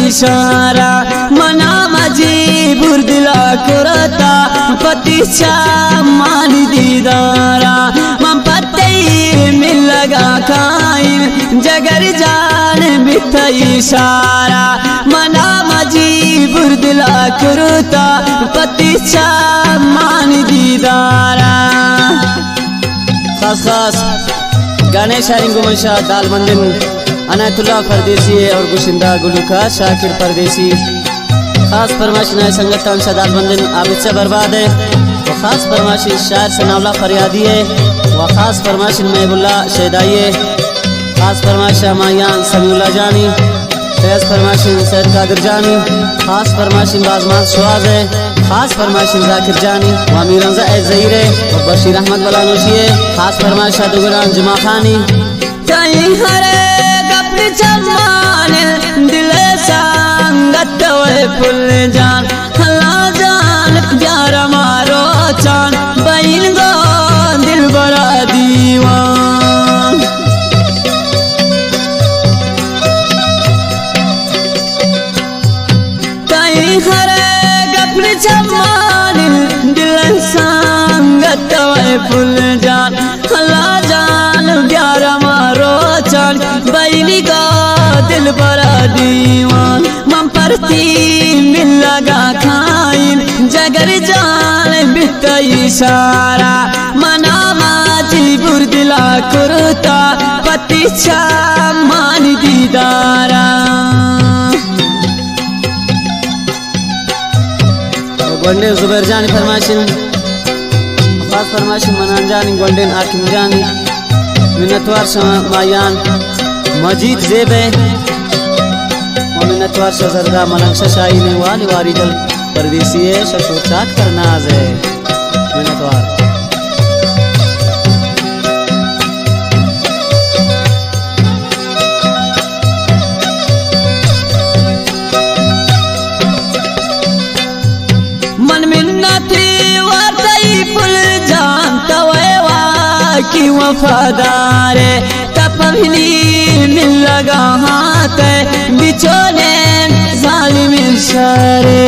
इशारा मना माझी बुरदिला करता पतीचा मान दीदारा मम पत्ते मिल लगा कायम जगर जान मिथ इशारा मना माझी बुरदिला करता पतीचा मान दीदारा। खास खास गाने शायरी गुमशा दाल मंदिर अनायतुल्लाह परदेसी और गुशिंदा गुलूका शाकिर परदेसी। खास फरमाइश नए संगत दाल मंदिर आबिद से बर्बाद है वो खास फरमाइश शायर सनाउल्लाह फरियादी है व खास फरमाइश महबुल्ला शहदाई है। खास फरमाइश मायान समीउल्लाह जानी फैज फरमाइश सैयद कादिर जानी। खास फरमाइश बाजमात शुआज है। खास फरमाइश जाकिर जानी व अमीर रमजा ज़हीर है व बशीर अहमद बलानोशी है। खास फरमाइश दुगरान जुमा खानी हरे चम्मान दिल संगत फुल जान हला जान प्यार मारो चान बहन गो दिल बड़ा दीवान। कहीं हरे गपल चम्मान दिल संगत फुल जान हला जान प्यार मारो चान बहनी का दिल बड़ा दीवान। मम परती मिल लगा खाइन जगर जान बित इशारा मना माझी बुरदिला करता पतीचा मान दीदारा। गोंडे जुबैर जानी फरमाइशिन खास फरमाइशिन मनान जानी गोंडे हाकिम जानी मिन्नतवार मायान मजीद जेबे मिन्नतवार शजरदा मलंग शाही ने वाली वारी जल परदेसी है शशो चाक करनाज है मिन्नतवार। मन मिन्नती वातई फुल जान तवेवा की वफादार तपहली मिल लगा हाथ बिछोने जालिम इशारे।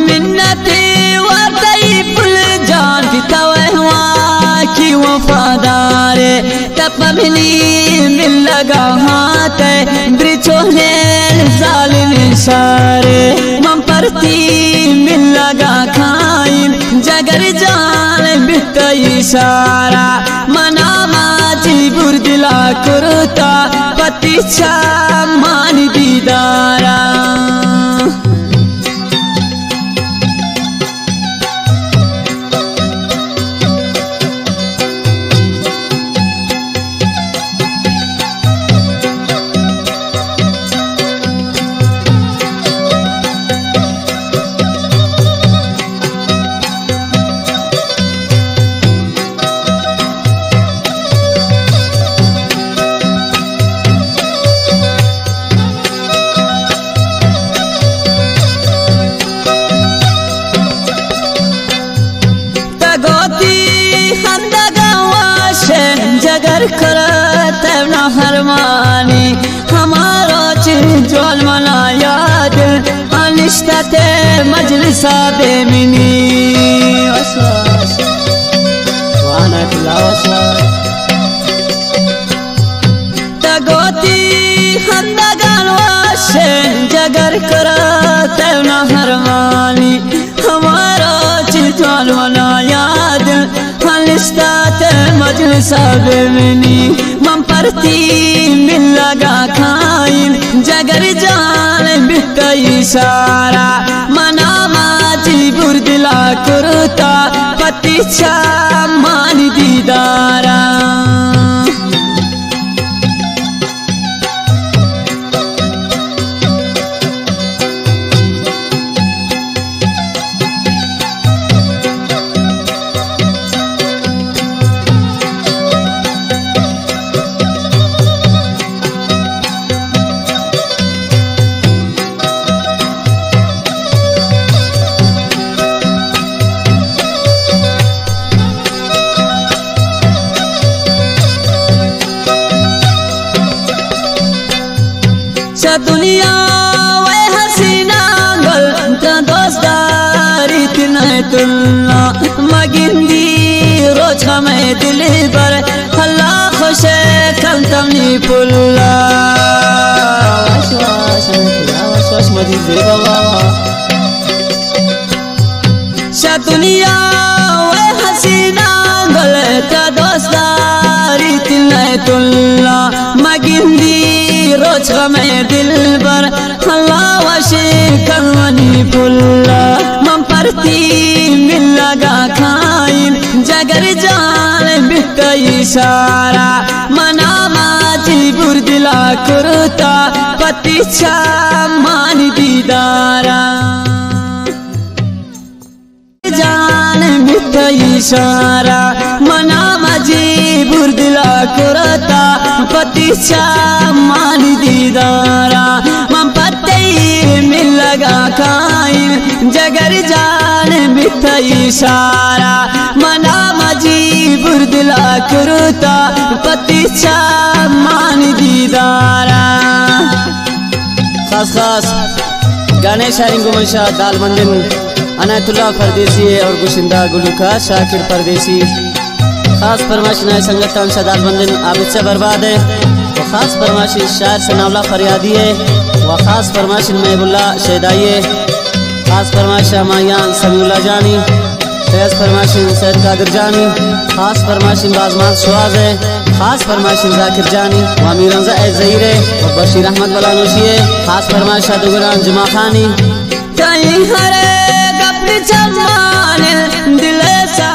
मिन्नती वातई फुल जान तवे हुआ की वफादार तपहली मिल लगा हाथ बिछोने जालिम इशारे। मम परती मिल लगा खाइन जगर जान बित इशारा मना माझी बुरदिला करता पतीचा मान दीदारा। जगर करत न हरमानी हमारा चिंचोल मना याद अनिश्ते मजलिसा बेमिनी तगोती हंदगन वाशन जगर करत न हरमानी हमारा चिंचोल मना याद मजलिसा बेमिनी। मम परती मिल लगा खाइन जगर जान बित इशारा मना माझी बुरदिला करता पतीचा मान दीदारा। दुनिया वे हसीना गल का दोस्तारी तिन्हे तुलना मगिंदी रोज हमें दिल पर हल्ला खुश कल तमनी पुल्ला वाश मजी बाबा शा दुनिया वे हसीना गल का दोस्तारी तिन्हे तुलना मगिंदी रोज हमें दिल पर हल्ला वशे कलवनी पुल्ला मम परती मिल लगा खाइन जगर जान बिता इशारा मना माजी बुरदिला कुर्ता पतिछा मान दीदारा जान बिता इशारा मना माजी बुरदिला कुर्ता पतिछा मान दीदारा मम पत्ते मिल लगा खाइन जगर जान बिता इशारा मना मजी बुरदिला कुर्ता पतिछा मान दीदारा खास खास गाने शायरी गुमशा दालमंदिन अनायतुल्लाह परदेसी और गुशिंदा गुलूका शाकिर परदेसी खास फरमाइश संगत दालमंदिन आबिद से बर्बाद है व खास फरमाइश शायर सनाउल्लाह फरियादी है व खास फरमाइश महबुल्ला शहदाई है खास फरमाइश मायान समीउल्लाह जानी तेज फरमाइश सैयद कादिर जानी खास फरमाइश बाजमान शुआज है खास फरमाइश जाकिर जानी व अमीर रमजा ज़हीर है व बशीर अहमद बलानोशी है खास फरमाइश दुगरान जुमा खानी कहीं हरे गप चमान दिल सा